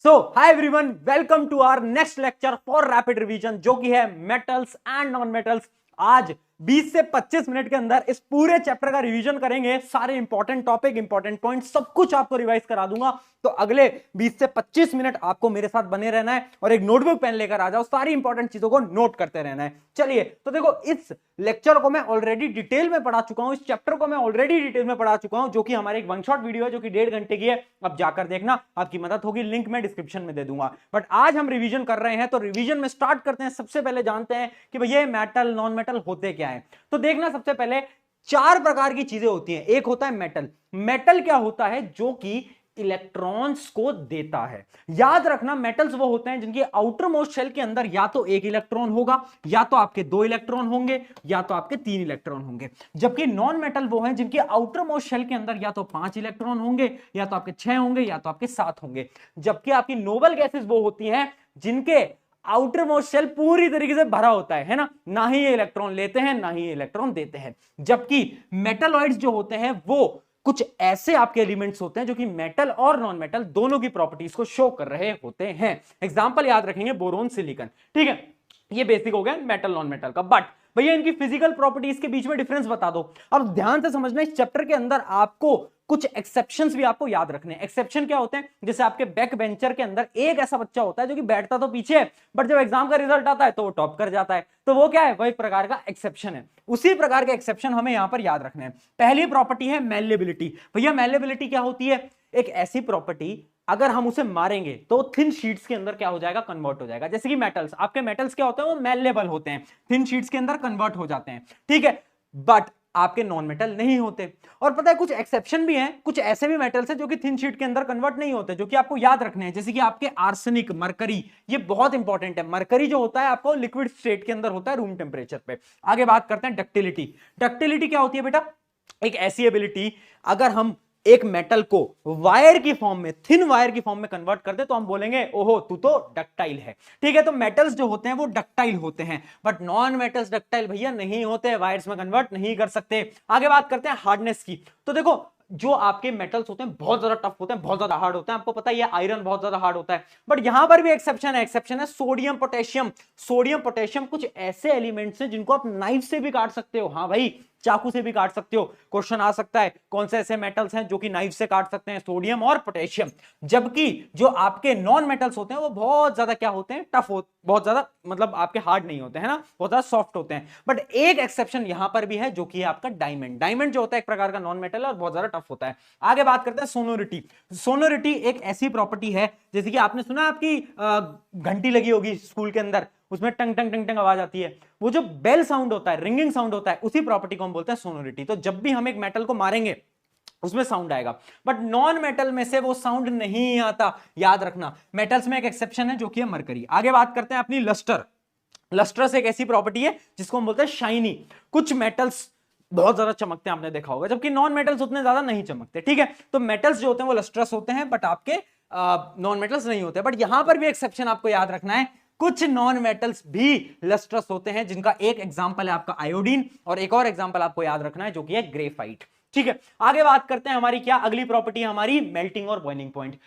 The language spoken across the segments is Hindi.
So hi everyone, welcome to our next lecture for rapid revision, जो कि है मेटल्स एंड नॉन मेटल्स। आज 20 से 25 मिनट के अंदर इस पूरे चैप्टर का रिवीजन करेंगे। सारे इंपॉर्टेंट टॉपिक, इंपॉर्टेंट पॉइंट सब कुछ आपको रिवाइज करा दूंगा। तो अगले 20 से 25 मिनट आपको मेरे साथ बने रहना है और एक नोटबुक पेन लेकर आ जाओ, सारी इंपॉर्टेंट चीजों को नोट करते रहना है। चलिए, तो देखो, इस लेक्चर को मैं ऑलरेडी डिटेल में पढ़ा चुका हूं, इस चैप्टर को मैं ऑलरेडी डिटेल में पढ़ा चुका हूं, जो कि हमारे एक वन शॉट वीडियो है, जो कि 1.5 घंटे की है। अब जाकर देखना, आपकी मदद होगी, लिंक मैं डिस्क्रिप्शन में दे दूंगा। बट आज हम रिवीजन कर रहे हैं, तो रिवीजन में स्टार्ट करते हैं। सबसे पहले जानते हैं कि भैया मेटल नॉन मेटल होते क्या है। तो देखना, सबसे पहले 4 प्रकार की चीजें होती हैं। एक होता है मेटल। मेटल क्या होता है? जो कि इलेक्ट्रॉन्स को देता है। याद रखना, मेटल्स वो होते हैं जिनकी आउटर मोस्ट शेल के अंदर या तो एक इलेक्ट्रॉन होगा, या तो आपके 2 इलेक्ट्रॉन होंगे, या तो आपके 3 इलेक्ट्रॉन होंगे। जबकि नॉन मेटल वो हैं जिनकी आउटर मोस्ट शेल के अंदर या तो 5 इलेक्ट्रॉन होंगे, या तो आपके 6 होंगे, या तो आपके 7 होंगे। जबकि आपकी नोबल गैसेस वो होती हैं जिनके आउटर मोस्ट शेल पूरी तरीके से भरा होता है ना, ना ही ये इलेक्ट्रॉन लेते हैं, ना ही ये इलेक्ट्रॉन देते हैं। जबकि मेटलॉइड्स जो होते हैं वो कुछ ऐसे आपके एलिमेंट्स होते हैं जो कि मेटल और नॉन मेटल दोनों की प्रॉपर्टीज को शो कर रहे होते हैं। एग्जांपल याद रखेंगे, बोरोन, सिलिकॉन। ठीक है, ये बेसिक हो गया मेटल नॉन मेटल का। बट भैया इनकी फिजिकल प्रॉपर्टीज के बीच में डिफरेंस बता दो। अब ध्यान से समझना, इस चैप्टर के अंदर आपको कुछ एक्सेप्शंस भी आपको याद रखने हैं। एक्सेप्शन क्या होते हैं? जैसे आपके बैक बेंचर के अंदर एक ऐसा बच्चा होता है जो कि बैठता तो पीछे है, बट जब एग्जाम का रिजल्ट आता है तो वो टॉप कर जाता है। तो वो क्या है? वो एक प्रकार का एक्सेप्शन है। उसी प्रकार के एक्सेप्शन हमें यहां पर याद रखने हैं। पहली प्रॉपर्टी है मेलेबिलिटी। भैया मेलेबिलिटी क्या होती है? एक ऐसी प्रॉपर्टी, अगर हम उसे मारेंगे तो थिन शीट्स के अंदर क्या हो जाएगा? कन्वर्ट हो जाएगा। जैसे कि मेटल्स, आपके मेटल्स क्या होते हैं? वो मेलेबल होते हैं, थिन शीट्स के अंदर कन्वर्ट हो जाते हैं। ठीक है, बट आपके नॉन मेटल नहीं होते। और पता है, कुछ एक्सेप्शन भी हैं, कुछ ऐसे भी मेटल्स हैं जो कि थिन शीट के अंदर कन्वर्ट नहीं होते, जो कि आपको याद रखने हैं। जैसे कि आपके आर्सेनिक, मरकरी, ये बहुत इंपॉर्टेंट है। मरकरी जो होता है आपको लिक्विड स्टेट के अंदर होता है, रूम टेम्परेचर पे। आगे बात करते हैं डक्टिलिटी। डक्टिलिटी क्या होती है बेटा? एक ऐसी एबिलिटी, अगर हम एक मेटल को वायर की फॉर्म में, थिन वायर की फॉर्म में कन्वर्ट कर दे तो हम बोलेंगे ओहो तू तो डक्टाइल है। ठीक है, तो मेटल्स जो होते हैं वो डक्टाइल होते हैं, बट नॉन मेटल्स डक्टाइल भैया नहीं होते, वायर्स में कन्वर्ट नहीं कर सकते। आगे बात करते हैं हार्डनेस की। तो देखो, जो आपके मेटल्स होते हैं बहुत ज्यादा टफ होते हैं, बहुत ज्यादा हार्ड होते हैं। आपको पता ही है आयरन बहुत ज्यादा हार्ड होता है, बट यहां पर भी एक्सेप्शन है। एक्सेप्शन है सोडियम, पोटेशियम। सोडियम, पोटेशियम कुछ ऐसे एलिमेंट्स हैं जिनको आप नाइफ से भी काट सकते हो। हाँ भाई, चाकू से भी काट सकते हो। क्वेश्चन आ सकता है कौन से ऐसे मेटल्स हैं जो कि नाइफ से काट सकते हैं? सोडियम और पोटेशियम। जबकि जो आपके नॉन मेटल्स होते हैं वो बहुत ज्यादा क्या होते हैं? टफ होते, बहुत ज्यादा मतलब आपके हार्ड नहीं होते हैं ना, बहुत ज्यादा सॉफ्ट होते हैं। बट एक एक्सेप्शन यहां पर भी है, जो कि है आपका डायमंड। डायमंड जो होता है एक प्रकार का नॉन मेटल है और बहुत ज्यादा टफ होता है। आगे बात करते हैं सोनोरिटी। सोनोरिटी एक ऐसी प्रॉपर्टी है, जैसे कि आपने सुना आपकी घंटी लगी होगी स्कूल के अंदर, उसमें टंग टंग टंग टंग आवाज आती है। वो जो बेल साउंड होता है, रिंगिंग साउंड होता है, उसी प्रॉपर्टी को हम बोलते हैं सोनोरिटी। तो जब भी हम एक मेटल को मारेंगे उसमें साउंड आएगा, बट नॉन मेटल में से वो साउंड नहीं आता। याद रखना, मेटल्स में एक एक्सेप्शन है जो कि है मरकरी। आगे बात करते हैं अपनी लस्टर। लस्ट्रस एक ऐसी प्रॉपर्टी है जिसको हम बोलते हैं शाइनी। कुछ मेटल्स बहुत ज्यादा चमकते हैं, आपने देखा होगा, जबकि नॉन मेटल्स उतने ज्यादा नहीं चमकते। ठीक है, तो मेटल्स जो होते हैं वो लस्ट्रस होते हैं, बट आपके नॉन मेटल्स नहीं होते। बट यहां पर भी एक्सेप्शन आपको याद रखना है, कुछ नॉन मेटल्स भी लस्ट्रस होते हैं, जिनका एक एग्जांपल है आपका आयोडीन, और एक और एग्जांपल आपको याद रखना है जो कि है ग्रेफाइट। ठीक है, आगे बात करते हैं हमारी क्या अगली प्रॉपर्टी है? हमारी मेल्टिंग और बॉइलिंग पॉइंट।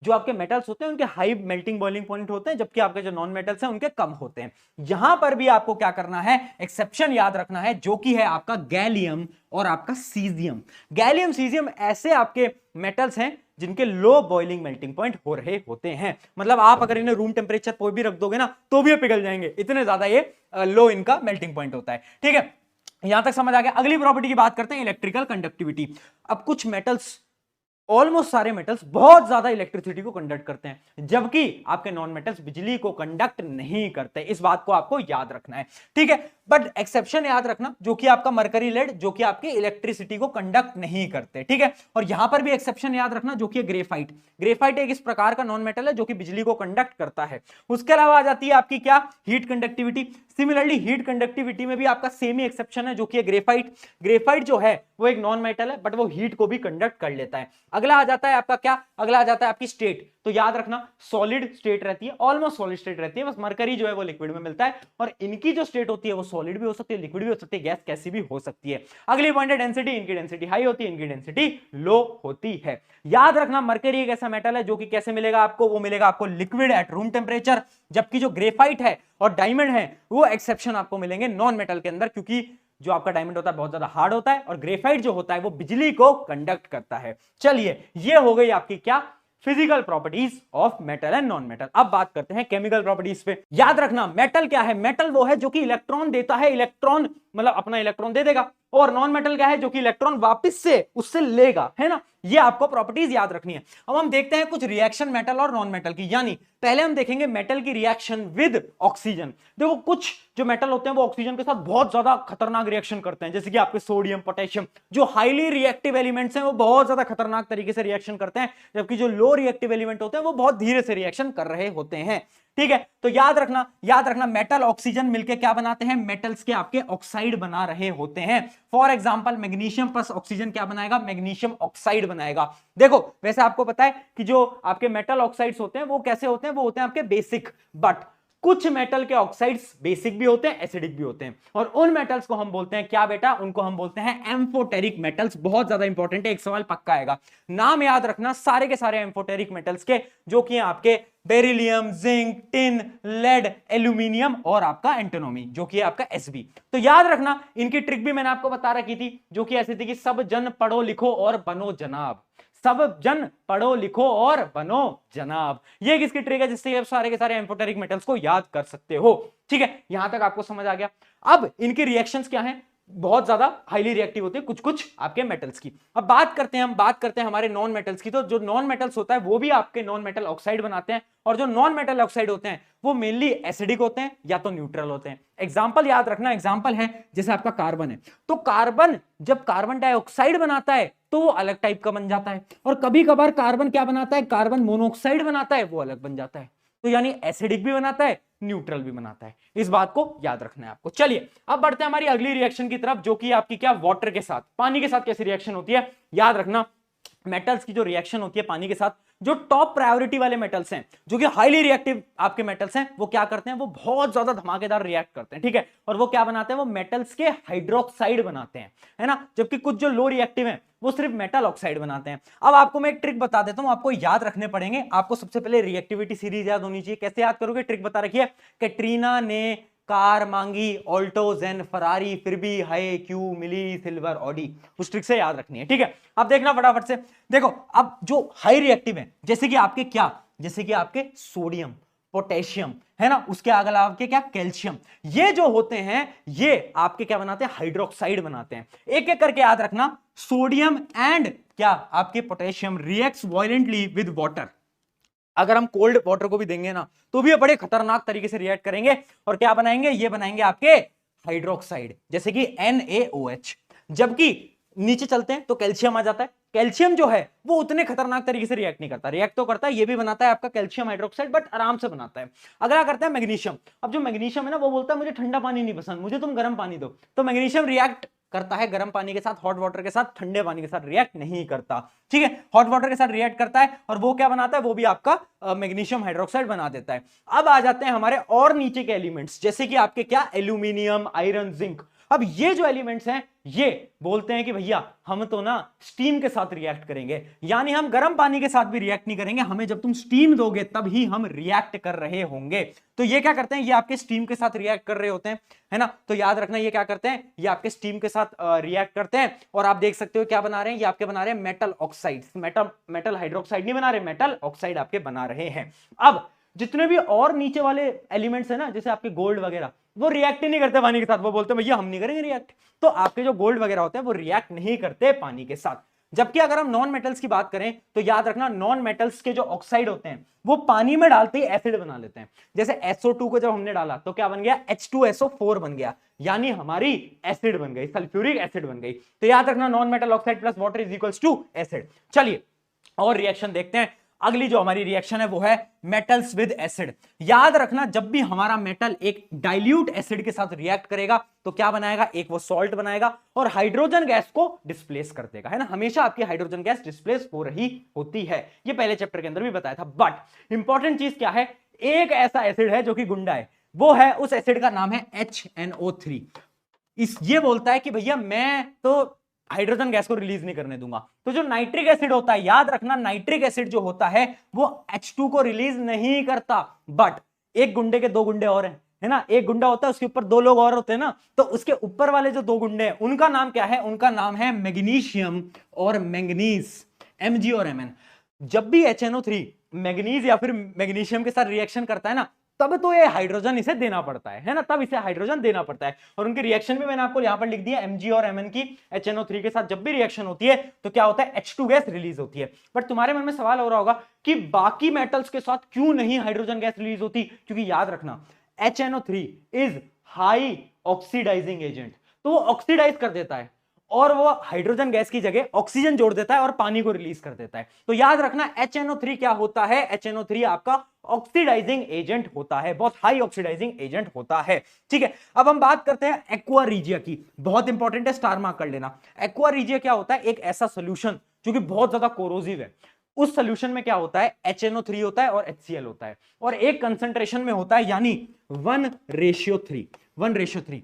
जो आपके मेटल्स होते हैं उनके हाई मेल्टिंग बॉइलिंग पॉइंट होते हैं, जबकि आपके जो नॉन मेटल्स हैं उनके कम होते हैं। यहां पर भी आपको क्या करना है? एक्सेप्शन याद रखना है, जो कि है आपका गैलियम और आपका सीजियम। गैलियम, सीजियम ऐसे आपके मेटल्स हैं जिनके लो बॉइलिंग मेल्टिंग पॉइंट हो रहे होते हैं। मतलब आप अगर इन्हें रूम टेम्परेचर पर भी रख दोगे ना तो भी ये पिघल जाएंगे, इतने ज्यादा ये लो इनका मेल्टिंग पॉइंट होता है। ठीक है, यहां तक समझ आ गया। अगली प्रॉपर्टी की बात करते हैं, इलेक्ट्रिकल कंडक्टिविटी। अब कुछ मेटल्स, ऑलमोस्ट सारे मेटल्स बहुत ज्यादा इलेक्ट्रिसिटी को कंडक्ट करते हैं, जबकि आपके नॉन मेटल्स बिजली को कंडक्ट नहीं करते। इस बात को आपको याद रखना है। ठीक है, बट एक्सेप्शन याद रखना, जो कि आपका मरकरी लेड, जो कि आपकी इलेक्ट्रिसिटी को कंडक्ट नहीं करते। ठीक है, और यहां पर भी एक्सेप्शन याद रखना, जो कि ग्रेफाइट। ग्रेफाइट एक इस प्रकार का नॉन मेटल है जो कि बिजली को कंडक्ट करता है। उसके अलावा आ जाती है आपकी क्या? Heat conductivity. Similarly heat conductivity में भी आपका सेम ही एक्सेप्शन है, जो कि है ग्रेफाइट। ग्रेफाइट जो है वो एक नॉन मेटल है, बट वो हीट को भी कंडक्ट कर लेता है। अगला आ जाता है आपका क्या, अगला आ जाता है आपकी स्टेट। तो याद रखना सॉलिड स्टेट रहती है, ऑलमोस्ट सॉलिड स्टेट रहती है, बस मरकरी जो है वो लिक्विड में मिलता है, और इनकी जो स्टेट होती है वो सॉलिड भी हो सकती है, लिक्विड भी हो सकती है, गैस कैसी भी हो सकती है। अगली पॉइंट है डेंसिटी, इनकी डेंसिटी हाई होती है, इनकी डेंसिटी लो होती है। याद रखना मरकरी एक ऐसा मेटल है जो कि कैसे मिलेगा आपको, वो मिलेगा आपको लिक्विड एट रूम टेम्परेचर, जबकि जो ग्रेफाइट है और डायमंड है वो एक्सेप्शन आपको मिलेंगे नॉन मेटल के अंदर, क्योंकि जो आपका डायमंड होता है बहुत ज्यादा हार्ड होता है और ग्रेफाइट जो होता है वो बिजली को कंडक्ट करता है। चलिए ये हो गई आपकी क्या, physical properties of metal and non metal. अब बात करते हैं केमिकल प्रॉपर्टीज पे। याद रखना मेटल क्या है, मेटल वो है जो कि इलेक्ट्रॉन देता है, इलेक्ट्रॉन मतलब अपना इलेक्ट्रॉन दे देगा, और नॉन मेटल क्या है जो कि इलेक्ट्रॉन वापस से उससे लेगा, है ना। ये आपको प्रॉपर्टीज याद रखनी है। अब हम देखते हैं कुछ रिएक्शन मेटल और नॉन मेटल की, यानी पहले हम देखेंगे मेटल की रिएक्शन विद ऑक्सीजन। देखो कुछ जो मेटल होते हैं वो ऑक्सीजन के साथ बहुत ज्यादा खतरनाक रिएक्शन करते हैं, जैसे कि आपके सोडियम, पोटेशियम, जो हाईली रिएक्टिव एलिमेंट्स हैं वो बहुत ज्यादा खतरनाक तरीके से रिएक्शन करते हैं, जबकि जो लो रिएक्टिव एलिमेंट होते हैं वो बहुत धीरे से रिएक्शन कर रहे होते हैं। ठीक है, तो याद रखना मेटल ऑक्सीजन मिलके क्या बनाते हैं, मेटल्स के आपके ऑक्साइड बना रहे होते हैं। For example magnesium plus oxygen क्या बनाएगा, मैग्नीशियम ऑक्साइड बनाएगा। देखो वैसे आपको पता है कि जो आपके मेटल ऑक्साइड्स होते हैं वो कैसे होते हैं, वो होते हैं आपके बेसिक, बट कुछ मेटल के ऑक्साइड्स बेसिक भी होते हैं, एसिडिक भी होते हैं, और उन मेटल्स को हम बोलते हैं क्या बेटा, उनको हम बोलते हैं एम्फोटेरिक मेटल्स। बहुत ज्यादा इंपॉर्टेंट है, एक सवाल पक्का आएगा, नाम याद रखना सारे के सारे एम्फोटेरिक मेटल्स के, जो कि आपके beryllium, zinc, tin, lead, aluminium और आपका एंटिनोमी जो कि आपका एसबी। तो याद रखना इनकी ट्रिक भी मैंने आपको बता रखी थी, जो कि ऐसी थी कि सब जन पढ़ो लिखो और बनो जनाब, सब जन पढ़ो लिखो और बनो जनाब। ये किसकी ट्रिक है, जिससे आप सारे के सारे एम्फोटेरिक मेटल्स को याद कर सकते हो। ठीक है, यहां तक आपको समझ आ गया। अब इनकी रिएक्शंस क्या हैं, बहुत ज्यादा हाईली रिएक्टिव होते हैं कुछ कुछ आपके मेटल्स की। अब बात करते हैं हमारे नॉन मेटल्स की। तो जो नॉन मेटल्स होता है वो भी आपके नॉन मेटल ऑक्साइड बनाते हैं, और जो नॉन मेटल ऑक्साइड होते हैं वो मेनली एसिडिक होते हैं या तो न्यूट्रल होते हैं। एग्जांपल याद रखना, एग्जांपल है जैसे आपका कार्बन है, तो कार्बन जब कार्बन डाइऑक्साइड बनाता है तो वो अलग टाइप का बन जाता है, और कभी कभार कार्बन क्या बनाता है, कार्बन मोनोऑक्साइड बनाता है, वो अलग बन जाता है। तो यानी एसिडिक भी बनाता है, न्यूट्रल भी बनाता है, इस बात को याद रखना है आपको। चलिए अब बढ़ते हैं हमारी अगली रिएक्शन की तरफ, जो कि आपकी क्या, वाटर के साथ, पानी के साथ कैसी रिएक्शन होती है। याद रखना मेटल्स की जो रिएक्शन होती है पानी के साथ, जो टॉप प्रायोरिटी वाले मेटल्स हैं, जो कि हाईली रिएक्टिव आपके मेटल्स हैं, वो क्या करते हैं, वो बहुत ज्यादा धमाकेदार रिएक्ट करते हैं। ठीक है, और वो क्या बनाते हैं, वो मेटल्स के हाइड्रोक्साइड बनाते हैं, है ना, जबकि कुछ जो लो रिएक्टिव हैं वो सिर्फ मेटल ऑक्साइड बनाते हैं। अब आपको मैं एक ट्रिक बता देता हूं, आपको याद रखने पड़ेंगे। आपको सबसे पहले रिएक्टिविटी सीरीज याद होनी चाहिए। कैसे याद करोगे, ट्रिक बता रखी है, कैटरीना ने कार मांगी ऑल्टो जेन फरारी, फिर भी हाय क्यों मिली सिल्वर ऑडी, उस ट्रिक से याद रखनी है। ठीक है, अब देखना फटाफट से, देखो अब जो हाई रिएक्टिव है, जैसे कि आपके क्या, जैसे कि आपके सोडियम, पोटेशियम, है ना, उसके अगला आपके क्या, कैल्शियम, ये जो होते हैं ये आपके क्या बनाते हैं, हाइड्रोक्साइड बनाते हैं। एक एक करके याद रखना, सोडियम एंड क्या आपके potassium reacts violently with water. अगर हम कोल्ड वाटर को भी देंगे ना तो भी बड़े खतरनाक तरीके से रिएक्ट करेंगे, और क्या बनाएंगे, ये बनाएंगे आपके हाइड्रोक्साइड, जैसे कि NaOH। जबकि नीचे चलते हैं तो कैल्शियम आ जाता है, कैल्शियम जो है वो उतने खतरनाक तरीके से रिएक्ट नहीं करता, रिएक्ट तो करता है, ये भी बनाता है आपका कैल्शियम हाइड्रोक्साइड, बट आराम से बनाता है। अगला करता है मैग्नीशियम। अब जो मैग्नीशियम है ना वो बोलता है मुझे ठंडा पानी नहीं पसंद, मुझे तुम गर्म पानी दो, तो मैग्नीशियम रिएक्ट करता है गर्म पानी के साथ, हॉट वाटर के साथ, ठंडे पानी के साथ रिएक्ट नहीं करता। ठीक है, हॉट वाटर के साथ रिएक्ट करता है, और वो क्या बनाता है, वो भी आपका मैग्नीशियम हाइड्रोक्साइड बना देता है। अब आ जाते हैं हमारे और नीचे के एलिमेंट्स, जैसे कि आपके क्या, एल्यूमिनियम, आयरन, जिंक। अब ये जो एलिमेंट्स हैं ये बोलते हैं कि भैया हम तो ना स्टीम के साथ रिएक्ट करेंगे, यानी हम गर्म पानी के साथ भी रिएक्ट नहीं करेंगे, हमें जब तुम स्टीम दोगे तब ही हम रिएक्ट कर रहे होंगे। तो ये क्या करते हैं, ये आपके स्टीम के साथ रिएक्ट कर रहे होते हैं, है ना। तो याद रखना ये क्या करते हैं, ये आपके स्टीम के साथ रिएक्ट करते हैं, और आप देख सकते हो क्या बना रहे हैं, ये आपके बना रहे हैं मेटल ऑक्साइड, मेटल हाइड्रोक्साइड नहीं बना रहे, मेटल ऑक्साइड आपके बना रहे हैं। अब जितने भी और नीचे वाले एलिमेंट्स है ना, जैसे आपके गोल्ड वगैरह, वो रिएक्ट ही नहीं करते पानी के साथ, वो बोलते हैं भैया हम नहीं करेंगे रिएक्ट। तो आपके जो गोल्ड वगैरह होते हैं वो रिएक्ट नहीं करते पानी के साथ। जबकि अगर हम नॉन मेटल्स की बात करें तो याद रखना नॉन मेटल्स के जो ऑक्साइड होते हैं वो पानी में डालते ही एसिड बना लेते हैं। जैसे SO2 को जब हमने डाला तो क्या बन गया, H2SO4 बन गया, यानी हमारी एसिड बन गई, सल्फ्यूरिक एसिड बन गई। तो याद रखना non metal oxide plus water is equals to acid. चलिए और रिएक्शन देखते हैं। अगली जो हमारी रिएक्शन है वो है मेटल्स विद एसिड। याद रखना जब भी हमारा मेटल एक डाइल्यूट एसिड के साथ रिएक्ट करेगा तो क्या बनाएगा, एक वो सॉल्ट बनाएगा और हाइड्रोजन गैस को डिस्प्लेस कर देगा, है ना। हमेशा आपकी हाइड्रोजन गैस डिस्प्लेस हो रही होती है, ये पहले चैप्टर के अंदर भी बताया था। बट इंपॉर्टेंट चीज क्या है, एक ऐसा एसिड है जो कि गुंडा है, वो है, उस एसिड का नाम है HNO3। ये बोलता है कि भैया मैं तो हाइड्रोजन गैस को रिलीज नहीं करने दूंगा। तो जो नाइट्रिक एसिड होता है, याद रखना नाइट्रिक एसिड जो होता है वो H2 को रिलीज नहीं करता। बट एक गुंडे के दो गुंडे और हैं, है ना, एक गुंडा होता है उसके ऊपर दो लोग और होते हैं ना, तो उसके ऊपर वाले जो दो गुंडे हैं उनका नाम क्या है, उनका नाम है मैग्नीशियम और मैंगनीज, Mg और Mn। जब भी HNO3 मैग्नीज या फिर मैग्नीशियम के साथ रिएक्शन करता है ना, तब तो ये हाइड्रोजन इसे देना पड़ता है ना, तब इसे हाइड्रोजन देना पड़ता है। और उनकी रिएक्शन भी मैंने आपको यहां पर लिख दिया, Mg और Mn की HNO3 के साथ जब भी रिएक्शन होती है तो क्या होता है, H2 गैस रिलीज होती है। बट तुम्हारे मन में सवाल हो रहा होगा कि बाकी मेटल्स के साथ क्यों नहीं हाइड्रोजन गैस रिलीज होती, क्योंकि याद रखना HNO3 is high oxidising agent, तो वो ऑक्सीडाइज कर देता है और वो हाइड्रोजन गैस की जगह ऑक्सीजन जोड़ देता है और पानी को रिलीज कर देता है। तो याद रखना HNO3 क्या होता है, HNO3 आपका ऑक्सीडाइजिंग एजेंट होता है, बहुत हाई ऑक्सीडाइजिंग एजेंट होता है। ठीक है, अब हम बात करते हैं एक्वा रीजिया की, बहुत इंपॉर्टेंट है, स्टार मार्क कर लेना। एक्वा रीजिया क्या होता है, एक ऐसा सोल्यूशन जो कि बहुत ज्यादा कोरोसिव है। उस सोल्यूशन में क्या होता है, HNO3 होता है और HCl होता है और एक कंसंट्रेशन में होता है, यानी 1:3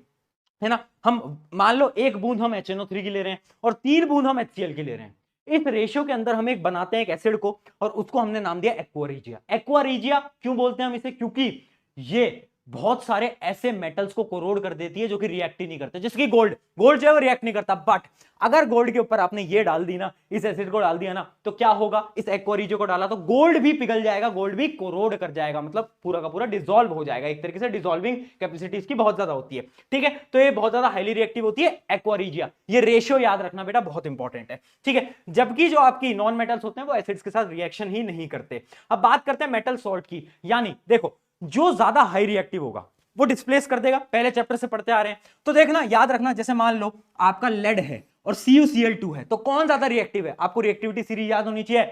है ना। हम मान लो एक बूंद हम HNO3 की ले रहे हैं और 3 बूंद हम HCl की ले रहे हैं। इस रेशियो के अंदर हम एक बनाते हैं एक एसिड को और उसको हमने नाम दिया एक्वा रीजिया। एक्वा रीजिया क्यों बोलते हैं हम इसे, क्योंकि ये बहुत सारे ऐसे मेटल्स को कोरोड कर देती है जो कि रिएक्ट ही नहीं करते, जैसे कि गोल्ड जो है वो रिएक्ट नहीं करता। बट अगर गोल्ड के ऊपर आपने ये डाल दी ना, इस एसिड को डाल दिया ना, तो क्या होगा, इस एक्वा रीजिया को डाला तो गोल्ड भी पिघल जाएगा, गोल्ड भी कोरोड कर जाएगा, मतलब पूरा का पूरा डिसॉल्व हो जाएगा। एक तरीके से डिसॉल्विंग कैपेसिटी इसकी बहुत ज्यादा होती है। ठीक है, तो ये बहुत ज्यादा हाईली रिएक्टिव होती है एक्वा रीजिया। ये रेशियो याद रखना बेटा, बहुत इंपॉर्टेंट है। ठीक है, जबकि जो आपकी नॉन मेटल्स होते हैं वो एसिड्स के साथ रिएक्शन ही नहीं करते। अब बात करते हैं मेटल सॉल्ट की, यानी देखो जो ज्यादा हाई रिएक्टिव होगा वो डिस्प्लेस कर देगा, पहले चैप्टर से पढ़ते आ रहे हैं। तो देखना, याद रखना, जैसे मान लो आपका लेड है और CuCl2 है, तो कौन ज्यादा रिएक्टिव है, आपको रिएक्टिविटी सीरीज याद होनी चाहिए,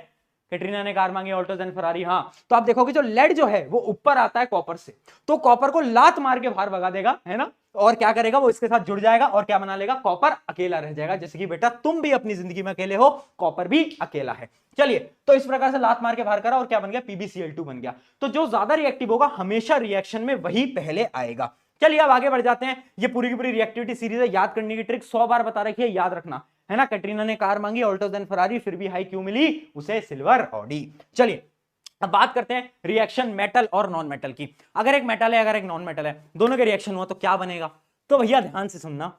कैटरीना ने कार मांगी, ऑल्टोज एंड फरारी। हाँ, तो आप देखोगे जो लेड जो है वो ऊपर आता है कॉपर से, तो कॉपर को लात मार के बाहर भगा देगा, है ना, और क्या करेगा, वो इसके साथ जुड़ जाएगा और क्या बना लेगा, कॉपर अकेला रह जाएगा। जैसे कि बेटा तुम भी अपनी जिंदगी में अकेले हो, कॉपर भी अकेला है। चलिए, तो इस प्रकार से लात मार के बाहर करा और क्या बन गया, PbCl2 बन गया। तो जो ज्यादा रिएक्टिव होगा हमेशा रिएक्शन में वही पहले आएगा। चलिए अब आगे बढ़ जाते हैं। ये पूरी की पूरी रिएक्टिविटी सीरीज है, याद करने की ट्रिक 100 बार बता रखी है, याद रखना, है ना। कैटरीना ने कार मांगी, ऑल्टोज एंड फरारी, फिर भी हाई क्यों मिली उसे, सिल्वर ऑडी। चलिए अब बात करते हैं रिएक्शन मेटल और नॉन मेटल की। अगर एक मेटल है, अगर एक नॉन मेटल है, दोनों के रिएक्शन हुआ तो क्या बनेगा। तो भैया ध्यान से सुनना,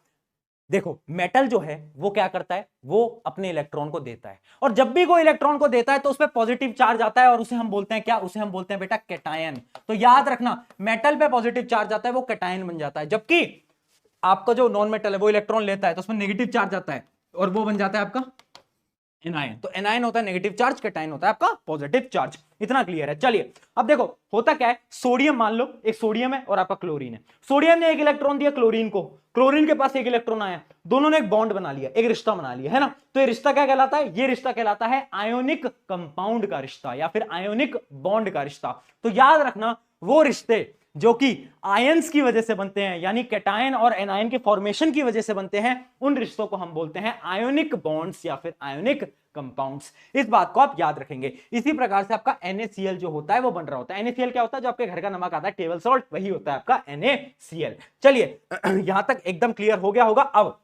देखो मेटल जो है वो क्या करता है, वो अपने इलेक्ट्रॉन को देता है, और जब भी कोई इलेक्ट्रॉन को देता है तो उस पर पॉजिटिव चार्ज आता है और उसे हम बोलते हैं क्या, उसे हम बोलते हैं बेटा कैटायन। तो याद रखना, मेटल पे पॉजिटिव चार्ज आता है वो कैटायन बन जाता है, जबकि आपका जो नॉन मेटल है वो इलेक्ट्रॉन लेता है तो उसमें नेगेटिव चार्ज आता है और वो बन जाता है आपका एनायन। तो एनायन होता है नेगेटिव चार्ज, कैटायन होता है आपका पॉजिटिव चार्ज। इतना क्लियर है। चलिए अब देखो होता क्या है, सोडियम मान लो, एक सोडियम है और आपका क्लोरीन है। सोडियम ने एक इलेक्ट्रॉन दिया क्लोरीन को, क्लोरीन के पास एक इलेक्ट्रॉन आया, दोनों ने एक बॉन्ड बना लिया, एक रिश्ता बना लिया, है ना। तो ये रिश्ता क्या कहलाता है, ये रिश्ता कहलाता है आयोनिक कंपाउंड का रिश्ता या फिर आयोनिक बॉन्ड का रिश्ता। तो याद रखना, वो रिश्ते जो कि आयंस की वजह से बनते हैं, यानी कैटायन और एनायन के फॉर्मेशन की वजह से बनते हैं, उन रिश्तों को हम बोलते हैं आयोनिक बॉन्ड्स या फिर आयोनिक कंपाउंड्स। इस बात को आप याद रखेंगे। इसी प्रकार से आपका NaCl जो होता है वो बन रहा होता है। NaCl क्या होता है, जो आपके घर का नमक आता है टेबल सॉल्ट, वही होता है आपका NaCl। चलिए यहां तक एकदम क्लियर हो गया होगा। अब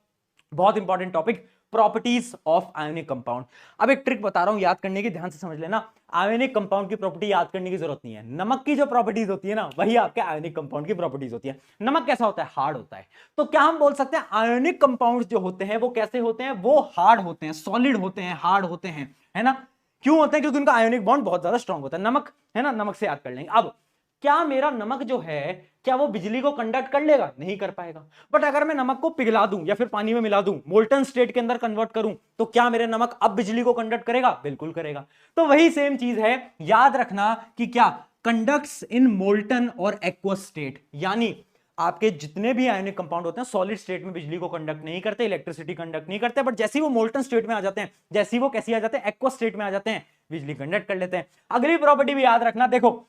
बहुत important topic, properties of ionic compound. अब एक ट्रिक बता रहा हूं, याद करने की, ध्यान से समझ लेना। आयोनिक कंपाउंड की प्रॉपर्टी याद करने की जरूरत नहीं है, नमक की जो प्रॉपर्टीज होती है ना, वही आपके आयोनिक कंपाउंड की प्रॉपर्टीज होती है। नमक कैसा होता है, हार्ड होता है। तो क्या हम बोल सकते हैं आयोनिक कंपाउंड जो होते हैं वो कैसे होते हैं, वो हार्ड होते हैं, सॉलिड होते हैं, हार्ड होते हैं, है ना। क्यों होते हैं, क्योंकि उनका आयोनिक बॉन्ड बहुत ज्यादा स्ट्रॉन्ग होता है। नमक, है ना, नमक से याद कर लेंगे। अब क्या मेरा नमक जो है, क्या वो बिजली को कंडक्ट कर लेगा, नहीं कर पाएगा। बट अगर मैं नमक को पिघला दूं या फिर पानी में मिला दूं, मोल्टन स्टेट के अंदर कन्वर्ट करूं, तो क्या मेरे नमक अब बिजली को कंडक्ट करेगा, बिल्कुल करेगा। तो वही सेम चीज है, याद रखना कि क्या कंडक्ट्स इन मोल्टन और एक्वस स्टेट, यानी आपके जितने भी आयोनिक कंपाउंड होते हैं सॉलिड स्टेट में बिजली को कंडक्ट नहीं करते, इलेक्ट्रिसिटी कंडक्ट नहीं करते, बट जैसे ही वो मोल्टन स्टेट में आ जाते हैं, जैसे ही वो कैसी आ जाते हैं, एक्वस स्टेट में आ जाते हैं, बिजली कंडक्ट कर लेते हैं। अगली प्रॉपर्टी भी याद रखना, देखो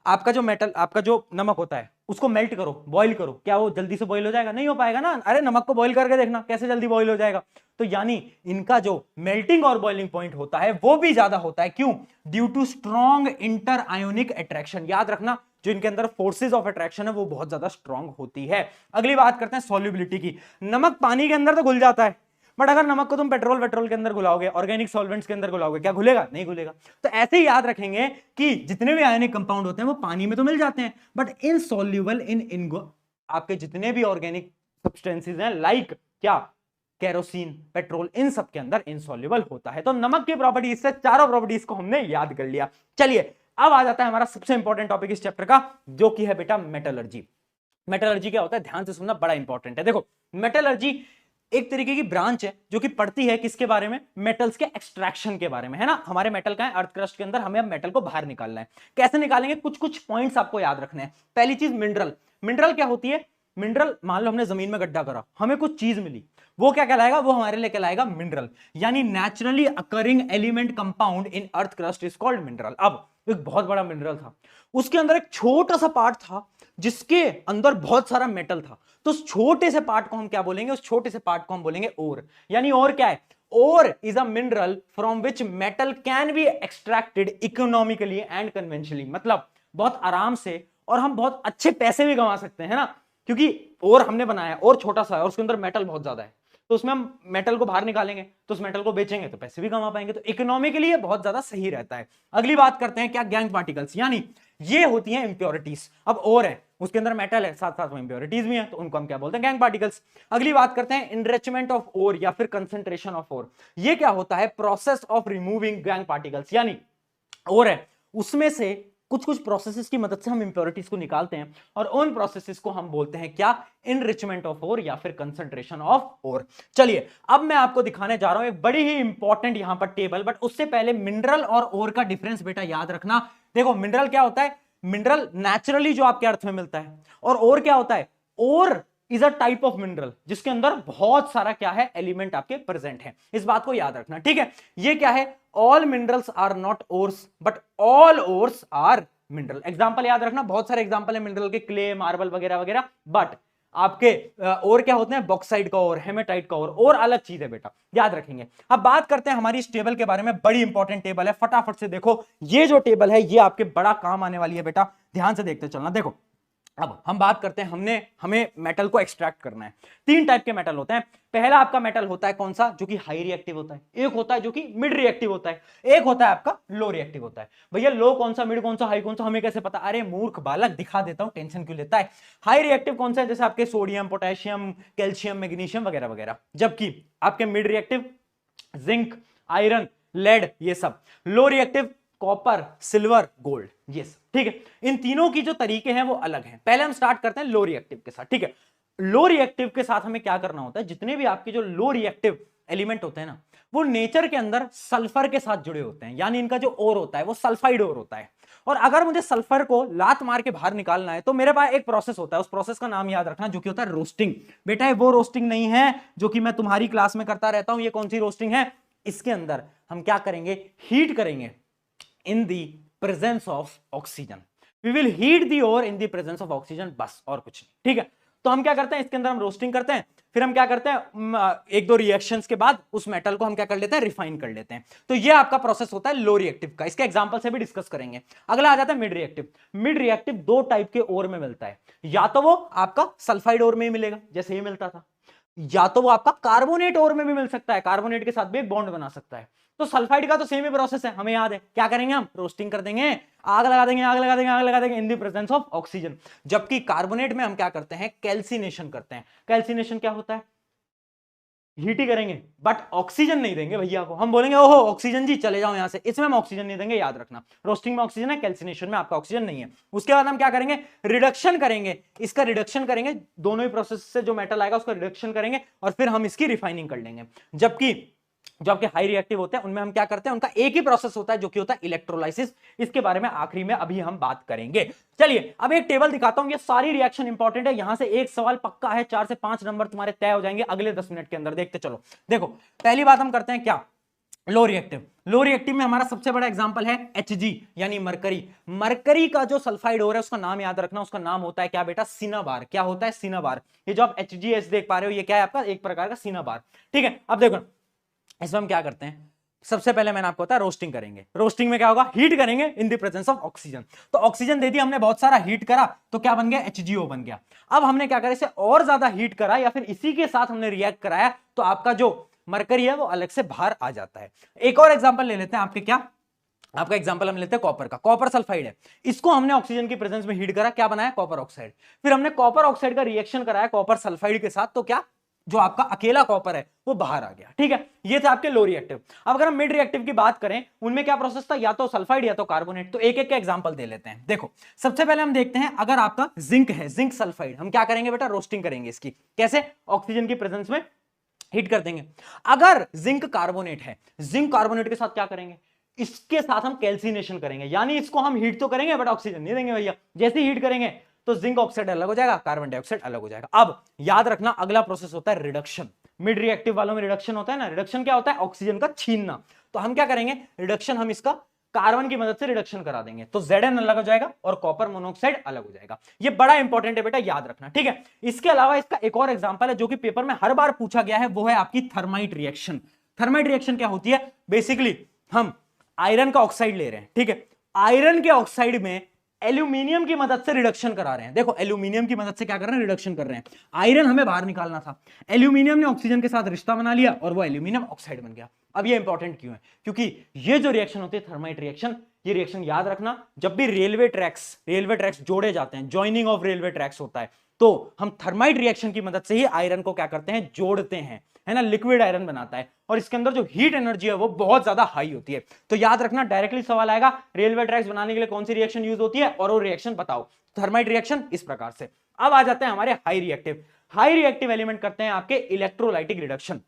आपका जो मेटल, आपका जो नमक होता है उसको मेल्ट करो, बॉईल करो, क्या वो जल्दी से बॉईल हो जाएगा? नहीं हो पाएगा ना। अरे नमक को बॉईल करके देखना कैसे जल्दी बॉईल हो जाएगा। तो यानी इनका जो मेल्टिंग और बॉइलिंग पॉइंट होता है वो भी ज्यादा होता है। क्यों? Due to strong inter ionic attraction. याद रखना जो इनके अंदर फोर्सेज ऑफ अट्रैक्शन है वो बहुत ज्यादा स्ट्रॉन्ग होती है। अगली बात करते हैं सॉल्युबिलिटी की। नमक पानी के अंदर तो घुल जाता है, बट अगर नमक को तुम पेट्रोल के अंदर घुलाओगे, ऑर्गेनिक सॉल्वेंट्स के अंदर घुलाओगे, क्या घुलेगा? नहीं घुलेगा। तो ऐसे ही याद रखेंगे कि जितने भी आयनिक कंपाउंड होते हैं वो पानी में तो मिल जाते हैं, बट इनसॉल्युबल इन आपके जितने भी ऑर्गेनिक सब्सटेंसेस हैं, लाइक क्या, केरोसिन, पेट्रोल, इन सब के अंदर इनसॉल्युबल होता है। तो नमक की प्रॉपर्टीज से चारों प्रॉपर्टीज को हमने याद कर लिया। चलिए अब आ जाता है हमारा सबसे इंपॉर्टेंट टॉपिक इस चैप्टर का, जो कि है बेटा मेटलर्जी। मेटलर्जी क्या होता है? ध्यान से सुनना, बड़ा इंपॉर्टेंट है। देखो मेटलर्जी एक तरीके की ब्रांच है जो कि पढ़ती है किसके बारे में? मेटल्स के एक्सट्रैक्शन के बारे में, है ना। हमारे मेटल का है अर्थ क्रस्ट के अंदर, हमें अब मेटल को बाहर निकालना है। कैसे निकालेंगे? कुछ कुछ पॉइंट्स आपको याद रखने हैं। पहली चीज मिनरल। मिनरल क्या होती है? मिनरल, मान लो हमने जमीन में गड्ढा करा, हमें कुछ चीज मिली, वो क्या कहलाएगा? वो हमारे लिए कहलाएगा मिनरल, यानी naturally occurring element compound in earth crust is called mineral. अब एक बहुत बड़ा मिनरल था, उसके अंदर एक छोटा सा पार्ट था जिसके अंदर बहुत सारा मेटल था, तो उस छोटे से पार्ट को हम क्या बोलेंगे? उस छोटे से पार्ट को हम बोलेंगे ओर। यानी ओर क्या है? Ore is a mineral from which metal can be extracted economically and conventionally. मतलब बहुत आराम से और हम बहुत अच्छे पैसे भी कमा सकते हैं, है ना, क्योंकि ओर हमने बनाया और छोटा सा है और उसके अंदर मेटल बहुत ज्यादा है, तो उसमें हम मेटल को बाहर निकालेंगे तो उस मेटल को बेचेंगे तो पैसे भी कमा पाएंगे, तो इकोनॉमिकली ये बहुत ज्यादा सही रहता है। अगली बात करते हैं क्या? गैंग पार्टिकल्स, यानी ये होती हैं इंप्योरिटीज। अब और है, उसके अंदर मेटल है, साथ साथ में इंप्योरिटीज भी हैं, तो उनको हम क्या बोलते हैं? Gang particles. अगली बात करते हैं इनरिचमेंट ऑफ ओर या फिर कंसंट्रेशन ऑफ ओर। ये क्या होता है? Process of removing gang particles, यानी और है उसमें से कुछ कुछ प्रोसेसेस की मदद से हम इंप्योरिटीज को निकालते हैं और उन प्रोसेसेस को हम बोलते हैं क्या? इनरिचमेंट ऑफ ओर या फिर कंसंट्रेशन ऑफ ओर। चलिए अब मैं आपको दिखाने जा रहा हूं एक बड़ी ही इंपॉर्टेंट यहां पर टेबल, बट उससे पहले मिनरल और ओर का डिफरेंस बेटा याद रखना। देखो मिनरल क्या होता है? मिनरल नेचुरली जो आपके अर्थ में मिलता है, और ओर क्या होता है? Ore is a type of mineral जिसके अंदर बहुत सारा क्या है? एलिमेंट आपके प्रेजेंट है। इस बात को याद रखना, ठीक है। ये क्या है? All minerals are not ores but all ores are mineral. Example याद रखना, बहुत सारे एग्जांपल है मिनरल के, क्ले, मार्बल वगैरह वगैरह, बट आपके और क्या होते हैं? बॉक्साइड का और, हेमेटाइट का और अलग चीज है बेटा, याद रखेंगे। अब बात करते हैं हमारी इस टेबल के बारे में, बड़ी इंपॉर्टेंट टेबल है, फटाफट से देखो। ये जो टेबल है ये आपके बड़ा काम आने वाली है बेटा, ध्यान से देखते चलना। देखो अब हम बात करते हैं, हमें मेटल को एक्सट्रैक्ट करना है। तीन टाइप के मेटल होते हैं। पहला आपका मेटल होता है कौन सा? जो कि हाई रिएक्टिव होता है। एक होता है जो कि मिड रिएक्टिव होता है, एक होता है आपका लो रिएक्टिव होता है। भैया लो कौन सा, मिड कौन सा, हाई कौन सा, हमें कैसे पता? अरे मूर्ख बालक, दिखा देता हूं, टेंशन क्यों लेता है। हाई रिएक्टिव कौन सा है? जैसे आपके सोडियम, पोटेशियम, कैल्शियम, मैग्नीशियम वगैरह वगैरह। जबकि आपके mid reactive zinc, iron, lead, ये सब। Low reactive copper, silver, gold, ये सब, ठीक है। इन तीनों की जो तरीके हैं वो अलग हैं। पहले हम स्टार्ट करते हैं लो रिएक्टिव के साथ, ठीक है। लो रिएक्टिव के साथ हमें क्या करना होता है? जितने भी आपके जो लो रिएक्टिव एलिमेंट होते हैं ना, वो नेचर के अंदर सल्फर के साथ जुड़े होते हैं, यानी इनका जो ओर होता है वो सल्फाइड ओर होता है। और अगर मुझे सल्फर को लात मार के बाहर निकालना है तो मेरे पास एक प्रोसेस होता है, उस प्रोसेस का नाम याद रखना, जो कि होता है रोस्टिंग। बेटा वो रोस्टिंग नहीं है जो कि मैं तुम्हारी क्लास में करता रहता हूं। ये कौन सी रोस्टिंग है? इसके अंदर हम क्या करेंगे? हीट करेंगे in the presence of oxygen. We will heat the ore in the presence of oxygen, बस और कुछ नहीं, ठीक है। तो हम क्या करते हैं? इसके अंदर हम रोस्टिंग करते हैं, फिर हम क्या करते हैं? एक दो रिएक्शंस के बाद उस मेटल को हम क्या कर लेते हैं? रिफाइन कर लेते हैं। तो ये आपका प्रोसेस होता है लो रिएक्टिव का। इसके एग्जांपल से भी डिस्कस करेंगे। अगला आ जाता है मिड रिएक्टिव। मिड रिएक्टिव दो टाइप के ओर में मिलता है, या तो वो आपका सल्फाइड ओर में ही मिलेगा जैसे ये मिलता था, या तो वो आपका कार्बोनेट ओर में भी मिल सकता है, कार्बोनेट के साथ भी एक बॉन्ड बना सकता है। तो सल्फाइड का तो सेम ही प्रोसेस है, हमें याद है। क्या करेंगे? हम रोस्टिंग कर देंगे, आग लगा देंगे, आग लगा देंगे, आग लगा देंगे in the presence of oxygen. जबकि कार्बोनेट में हम क्या करते हैं? कैल्सिनेशन करते हैं। कैल्सिनेशन क्या होता है? हीट ही करेंगे बट ऑक्सीजन नहीं देंगे भैया को। हम बोलेंगे ओहो ऑक्सीजन जी चले जाओ यहां से, इसमें हम ऑक्सीजन नहीं देंगे, याद रखना। रोस्टिंग में ऑक्सीजन है, कैल्सिनेशन में आपका ऑक्सीजन नहीं है। उसके बाद हम क्या करेंगे? रिडक्शन करेंगे, इसका रिडक्शन करेंगे, दोनों ही प्रोसेस से जो मेटल आएगा उसका रिडक्शन करेंगे और फिर हम इसकी रिफाइनिंग कर लेंगे। जबकि जो आपके हाई रिएक्टिव होते हैं उनमें हम क्या करते हैं, उनका एक ही प्रोसेस होता है जो कि होता है इलेक्ट्रोलाइसिस। इसके बारे में आखिरी में अभी हम बात करेंगे। चलिए अब एक टेबल दिखाता हूं, ये सारी रिएक्शन इंपॉर्टेंट है, यहां से एक सवाल पक्का है, 4 से 5 नंबर तुम्हारे तय हो जाएंगे अगले 10 मिनट के अंदर। देखते चलो। देखो पहली बात हम करते हैं क्या, लो रिएक्टिव। लो रिएक्टिव में हमारा सबसे बड़ा एग्जांपल है Hg यानी मरकरी। मरकरी का जो सल्फाइड हो रहा है उसका नाम याद रखना, उसका नाम होता है क्या बेटा, सिनाबार। क्या होता है, सिनाबार। ये जो आप HgS देख पा रहे हो ये क्या है आपका, एक प्रकार का सिनाबार। ठीक है, अब देखो इसमें हम क्या करते हैं, सबसे पहले मैंने आपको बताया रोस्टिंग करेंगे। रोस्टिंग में क्या होगा, हीट करेंगे in the presence of oxygen. तो ऑक्सीजन दे दी हमने, बहुत सारा हीट करा तो क्या बन गया, HgO बन गया। अब हमने क्या करा, इसे और ज्यादा हीट करा या फिर इसी के साथ हमने रिएक्ट कराया तो आपका जो मरकरी है वो अलग से बाहर आ जाता है। एक और एग्जांपल ले लेते हैं आपके, क्या आपका एग्जांपल हम लेते हैं कॉपर का। कॉपर सल्फाइड है, इसको हमने ऑक्सीजन की प्रेजेंस में हीट करा, क्या बनाया, कॉपर ऑक्साइड। फिर हमने कॉपर ऑक्साइड का रिएक्शन कराया कॉपर सल्फाइड के साथ, तो क्या, जो आपका अकेला कॉपर है वो बाहर आ गया। ठीक है, ये थे आपके लो रिएक्टिव। अब अगर हम मिड रिएक्टिव की बात करें, उनमें क्या प्रोसेस था, या तो सल्फाइड या तो कार्बोनेट। तो एक एक का एग्जांपल दे लेते हैं। देखो सबसे पहले हम देखते हैं, अगर आपका जिंक है, जिंक सल्फाइड, हम क्या करेंगे बेटा, रोस्टिंग करेंगे इसकी। कैसे, ऑक्सीजन की प्रेजेंस में हीट कर देंगे। अगर जिंक कार्बोनेट है, जिंक कार्बोनेट के साथ क्या करेंगे, इसके साथ हम कैल्सिनेशन करेंगे, यानी इसको हम हीट तो करेंगे बट ऑक्सीजन नहीं देंगे भैया। जैसे हीट करेंगे तो जिंक ऑक्साइड अलग हो जाएगा, कार्बन डाइऑक्साइड अलग हो जाएगा। अब याद रखना अगला प्रोसेस होता है रिडक्शन। मिड रिएक्टिव वालों में रिडक्शन होता है ना, रिडक्शन क्या होता है, ऑक्सीजन का छीनना। तो हम क्या करेंगे, रिडक्शन हम इसका कार्बन की मदद से रिडक्शन करा देंगे, तो Zn अलग हो जाएगा और कॉपर मोनोऑक्साइड अलग हो जाएगा। ये बड़ा इंपॉर्टेंट है बेटा, याद रखना। ठीक है, इसके अलावा इसका एक और एग्जांपल है जो कि पेपर में हर बार पूछा गया है, वो है आपकी थर्माइट रिएक्शन। थर्माइट रिएक्शन क्या होती है, बेसिकली हम आयरन का ऑक्साइड ले रहे हैं। ठीक है, आयरन के ऑक्साइड में एल्यूमिनियम की मदद से रिडक्शन करा रहे हैं। देखो एल्यूमिनियम की मदद से क्या कर रहे हैं, रिडक्शन कर रहे हैं। आयरन हमें बाहर निकालना था, एल्यूमिनियम ने ऑक्सीजन के साथ रिश्ता बना लिया और वो एल्यूमिनियम ऑक्साइड बन गया। अब ये इंपॉर्टेंट क्यों है, क्योंकि ये जो रिएक्शन होती है थर्माइट रिएक्शन, ये रिएक्शन याद रखना, जब भी रेलवे ट्रैक्स जोड़े जाते हैं, ज्वाइनिंग ऑफ रेलवे ट्रैक्स होता है, तो हम थर्माइट रिएक्शन की मदद से ही आयरन को क्या करते हैं, जोड़ते हैं, है ना, लिक्विड आयरन बनाता है। और इसके अंदर जो हीट एनर्जी है वो बहुत ज्यादा हाई होती है। तो याद रखना, डायरेक्टली सवाल आएगा, रेलवे ट्रैक्स बनाने के लिए कौन सी रिएक्शन यूज होती है, और वो रिएक्शन बताओ। थर्माइट रिएक्शन इस प्रकार से। अब आ जाते हैं हमारे high reactive. High reactive element करते हैं आपके इलेक्ट्रोलाइटिक रिडक्शन।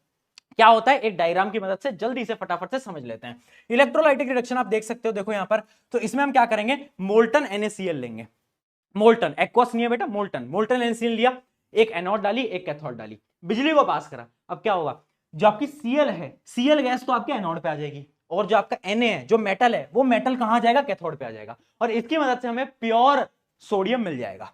क्या होता है, एक डायग्राम की मदद से जल्दी से फटाफट से समझ लेते हैं। इलेक्ट्रोलाइटिक रिडक्शन आप देख सकते हो, देखो यहां पर। तो इसमें हम क्या करेंगे, मोल्टन NaCl लेंगे। मोल्टन, एक्वस नहीं है बेटा, मोल्टन। मोल्टन NaCl लिया, एक एनोड डाली, एक कैथोड डाली, बिजली को पास करा। अब क्या होगा, जो आपकी Cl है, Cl गैस तो आपके एनोड पे आ जाएगी, और जो आपका Na है, जो मेटल है, वो मेटल कहां जाएगा, कैथोड पे आ जाएगा। और इसकी मदद से हमें प्योर सोडियम मिल जाएगा,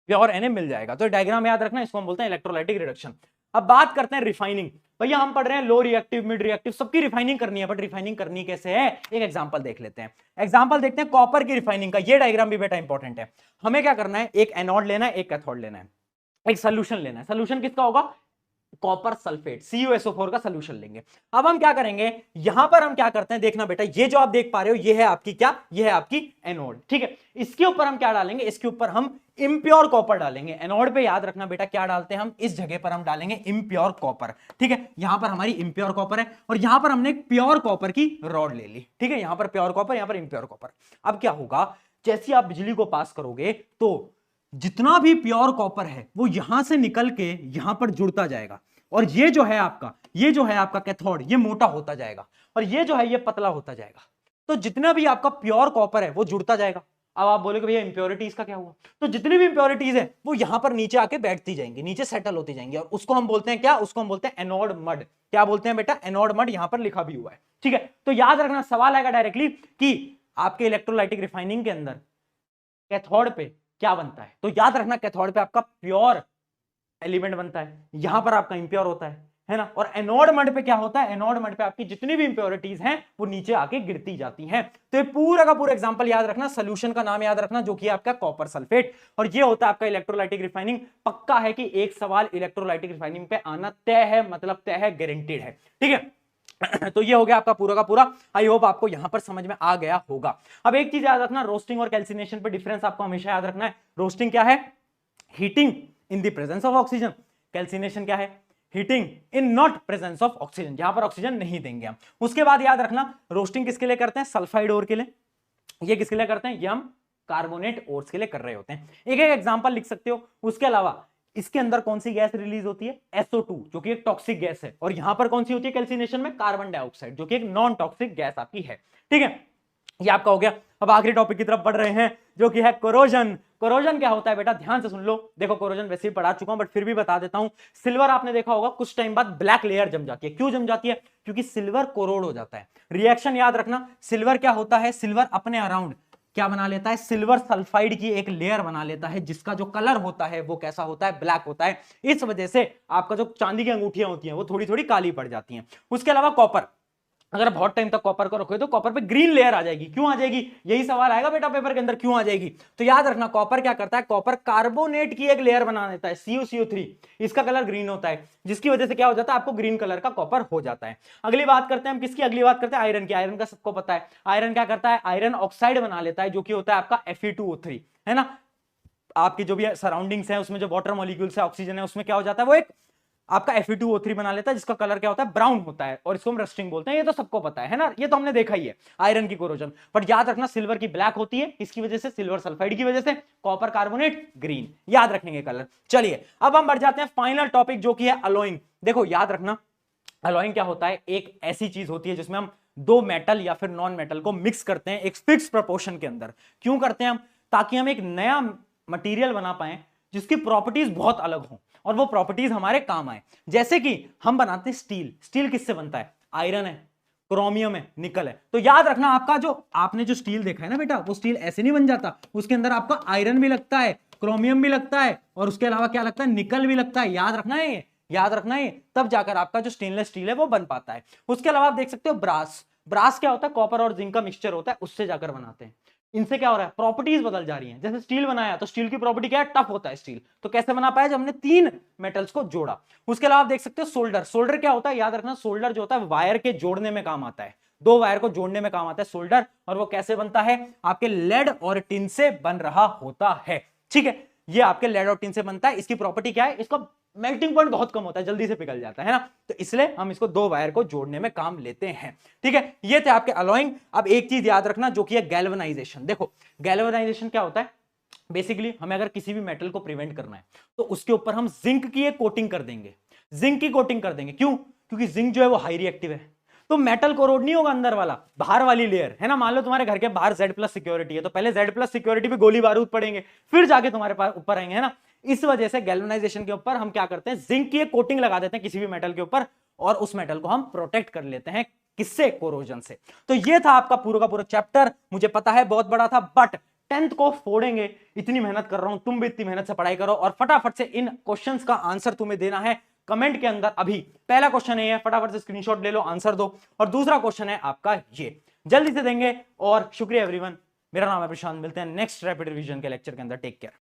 प्योर Na मिल जाएगा। तो डायग्राम याद रखना, इसको हम बोलते हैं इलेक्ट्रोलाइटिक रिडक्शन। अब बात करते हैं रिफाइनिंग। भैया हम पढ़ रहे हैं लो रिएक्टिव, मिड रिएक्टिव, सबकी रिफाइनिंग करनी है, बट रिफाइनिंग करनी कैसे है, एक एग्जांपल देख लेते हैं। एग्जांपल देखते हैं कॉपर की रिफाइनिंग का। ये डायग्राम भी बेटा इंपॉर्टेंट है। हमें क्या करना है, एक एनोड लेना है, एक कैथोड लेना है, एक सोल्यूशन लेना है। सोल्यूशन किसका होगा, कॉपर सल्फेट, CuSO4 का सोल्यूशन लेंगे। अब हम क्या करेंगे, यहां पर हम क्या करते हैं, देखना बेटा, ये जो आप देख पा रहे हो ये है आपकी क्या, ये है आपकी एनोड। ठीक है, इसके ऊपर हम क्या डालेंगे, इसके ऊपर हम इम्प्योर कॉपर डालेंगे। एनोड पे याद रखना बेटा क्या डालते हैं हम, इस जगह पर हम डालेंगे इम्प्योर कॉपर। ठीक है, यहां पर हमारी इम्प्योर कॉपर है और यहां पर हमने एक प्योर कॉपर की रॉड ले ली। ठीक है, यहां पर प्योर कॉपर, यहां पर इम्प्योर कॉपर। अब क्या होगा, जैसे आप बिजली को पास करोगे तो जितना भी प्योर कॉपर है वो यहां से निकल के यहां पर जुड़ता जाएगा, और ये जो है आपका, ये जो है आपका कैथोड, ये मोटा होता जाएगा, और ये जो है ये पतला होता जाएगा। तो जितना भी आपका प्योर कॉपर है वो जुड़ता जाएगा। अब आप बोलोगे भैया इंप्योरिटीज का क्या हुआ, तो जितनी भी इंप्योरिटीज है वो यहां पर नीचे आके बैठती जाएंगी, नीचे सेटल होती जाएंगी, और उसको हम बोलते हैं क्या, उसको हम बोलते हैं एनोड मड। क्या बोलते हैं बेटा, एनोड मड, यहां पर लिखा भी हुआ है। ठीक है, तो याद रखना, सवाल आएगा डायरेक्टली कि आपके इलेक्ट्रोलाइटिक रिफाइनिंग के अंदर कैथोड पे क्या बनता है, तो याद रखना कैथोड पे आपका प्योर एलिमेंट बनता है, यहां पर आपका इंप्योर होता है ना। और एनोड मड पे क्या होता है, एनोड मड पे आपकी जितनी भी इंप्योरिटीज हैं वो नीचे आके गिरती जाती हैं। तो ये पूरा का पूरा एग्जांपल याद रखना, सोल्यूशन का नाम याद रखना जो कि आपका कॉपर सल्फेट, और ये होता है आपका इलेक्ट्रोलाइटिक रिफाइनिंग। पक्का है कि एक सवाल इलेक्ट्रोलाइटिक रिफाइनिंग पे आना तय है, मतलब तय है, गारंटीड है। ठीक है, तो ये हो गया आपका पूरा का पूरा। आई होप आपको यहां पर समझ में आ गया होगा। अब एक चीज याद रखना, रोस्टिंग और कैल्सिनेशन पे डिफरेंस आपको हमेशा याद रखना है। रोस्टिंग क्या है, heating in the presence of oxygen. Calcination क्या है, heating in not presence of oxygen, जहां पर ऑक्सीजन नहीं देंगे हम। उसके बाद याद रखना, रोस्टिंग किसके लिए करते हैं, सल्फाइड ओर के लिए। ये किसके लिए करते हैं, ये हम कार्बोनेट ओर्स के लिए कर रहे होते हैं। एक एक एग्जांपल लिख सकते हो। उसके अलावा इसके अंदर कौन सी गैस रिलीज होती है? SO2, जो कि एक टॉक्सिक गैस है। और यहां पर कौन सी होती है कैल्सिनेशन में? कार्बन डाइऑक्साइड, जो कि एक नॉन टॉक्सिक गैस आपकी है। ठीक है, ये आपका हो गया। अब आखिरी टॉपिक की तरफ बढ़ रहे हैं, जो कि है कोरोजन। कोरोजन क्या होता है बेटा? ध्यान से सुन लो। देखो, कोरोजन वैसे ही पढ़ा चुका हूं, बट फिर भी बता देता हूं। सिल्वर आपने देखा होगा कुछ टाइम बाद ब्लैक लेयर जम जाती है। क्यों जम जाती है? क्योंकि सिल्वर कोरोड हो जाता है। रिएक्शन याद रखना, सिल्वर क्या होता है? सिल्वर अपने अराउंड क्या बना लेता है? सिल्वर सल्फाइड की एक लेयर बना लेता है, जिसका जो कलर होता है वो कैसा होता है? ब्लैक होता है। इस वजह से आपका जो चांदी की अंगूठियां होती हैं वो थोड़ी थोड़ी काली पड़ जाती हैं। उसके अलावा कॉपर, अगर बहुत टाइम तक कॉपर को रखोगे तो कॉपर पे ग्रीन लेयर आ जाएगी। क्यों आ जाएगी? यही सवाल आएगा बेटा पेपर के अंदर, क्यों आ जाएगी? तो याद रखना, कॉपर क्या करता है? कॉपर कार्बोनेट की एक लेयर बना देता है, CuCO3। इसका कलर ग्रीन होता है, जिसकी वजह से क्या हो जाता है? आपको ग्रीन कलर का कॉपर हो जाता है। अगली बात करते हैं हम किसकी? अगली बात करते हैं आयरन की। आयरन का सबको पता है। आयरन क्या करता है? आयरन ऑक्साइड बना लेता है, जो कि होता है आपका Fe2O3, है ना। आपकी जो भी सराउंडिंग्स है उसमें जो वाटर मॉलिक्यूल्स है, ऑक्सीजन है, उसमें क्या हो जाता है? वो एक आपका Fe2O3 बना लेता है, जिसका कलर क्या होता है? ब्राउन होता है, और इसको हम रस्टिंग बोलते हैं। ये तो सबको पता है ना, ये तो हमने देखा ही है आयरन की कोरोजन। बट याद रखना, सिल्वर की ब्लैक होती है, इसकी वजह से, सिल्वर सल्फाइड की वजह से। कॉपर कार्बोनेट ग्रीन, याद रखेंगे कलर। चलिए अब हम बढ़ जाते हैं फाइनल टॉपिक, जो कि है अलॉइंग। देखो याद रखना, अलॉइंग क्या होता है? एक ऐसी चीज होती है जिसमें हम दो मेटल या फिर नॉन मेटल को मिक्स करते हैं एक फिक्स प्रोपोर्शन के अंदर। क्यों करते हैं हम? ताकि हम एक नया मटेरियल बना पाए जिसकी प्रॉपर्टीज बहुत अलग हो, और वो प्रॉपर्टीज हमारे काम आए। जैसे कि हम बनाते हैं स्टील। स्टील किससे बनता है? आयरन है, क्रोमियम है, निकल है। तो याद रखना, आपका जो आपने जो स्टील देखा है ना बेटा, वो स्टील ऐसे नहीं बन जाता। उसके अंदर आपका आयरन भी लगता है, क्रोमियम भी लगता है, और उसके अलावा क्या लगता है? निकल भी लगता है। याद रखना है ये, याद रखना है, तब जाकर आपका जो स्टेनलेस स्टील है वो बन पाता है। उसके अलावा आप देख सकते हो ब्रास। ब्रास क्या होता है? कॉपर और जिंक का मिक्सचर होता है, उससे जाकर बनाते हैं। इनसे क्या हो रहा है? प्रॉपर्टीज बदल जा रही हैं। जैसे स्टील बनाया तो स्टील की प्रॉपर्टी क्या है? टफ होता है स्टील। तो कैसे बना पाया? जब हमने तीन मेटल्स को जोड़ा। उसके अलावा आप देख सकते हो सोल्डर। सोल्डर क्या होता है? याद रखना, सोल्डर जो होता है वायर के जोड़ने में काम आता है। दो वायर को जोड़ने में काम आता है सोल्डर। और वो कैसे बनता है? आपके लेड और टिन से बन रहा होता है। ठीक है, ये आपके लेड और टिन से बनता है। इसकी प्रॉपर्टी क्या है? इसका मेल्टिंग पॉइंट बहुत कम होता है, जल्दी से पिघल जाता है ना। तो इसलिए हम इसको दो वायर को जोड़ने में काम लेते हैं। ठीक है, ये थे आपके अलॉइंग। अब एक चीज याद रखना, जो कि है गैल्वेनाइजेशन। देखो गैल्वेनाइजेशन क्या होता है? बेसिकली हमें अगर किसी भी मेटल को प्रिवेंट करना है तो उसके ऊपर हम जिंक की एक कोटिंग कर देंगे। जिंक की कोटिंग कर देंगे। क्यों? क्योंकि जिंक जो है वो हाई रिएक्टिव है। तो मेटल कोरोड नहीं होगा अंदर वाला, बाहर वाली लेयर है ना। मान लो तुम्हारे घर के बाहर Z+ सिक्योरिटी है, तो पहले Z+ सिक्योरिटी पे गोली बारूद पड़ेंगे, फिर जाके तुम्हारे पास ऊपर आएंगे, है ना। इस वजह से गैल्वेनाइजेशन के ऊपर हम क्या करते हैं? जिंक की एक कोटिंग लगा देते हैं किसी भी मेटल के ऊपर, और उस मेटल को हम प्रोटेक्ट कर लेते हैं। किससे? कोरोजन से। तो ये था आपका पूरा का पूरा चैप्टर। मुझे पता है बहुत बड़ा था, बट 10th को फोड़ेंगे। इतनी मेहनत कर रहा हूं, तुम भी इतनी मेहनत से पढ़ाई करो, और फटाफट से इन क्वेश्चंस का आंसर तुम्हें देना है कमेंट के अंदर। अभी पहला क्वेश्चन है, फटाफट से स्क्रीनशॉट ले लो, आंसर दो। और दूसरा क्वेश्चन है आपका ये, जल्दी से देंगे। और शुक्रिया एवरीवन, मेरा नाम है प्रशांत। मिलते हैं नेक्स्ट रैपिड रिवीजन के लेक्चर के अंदर। Take care.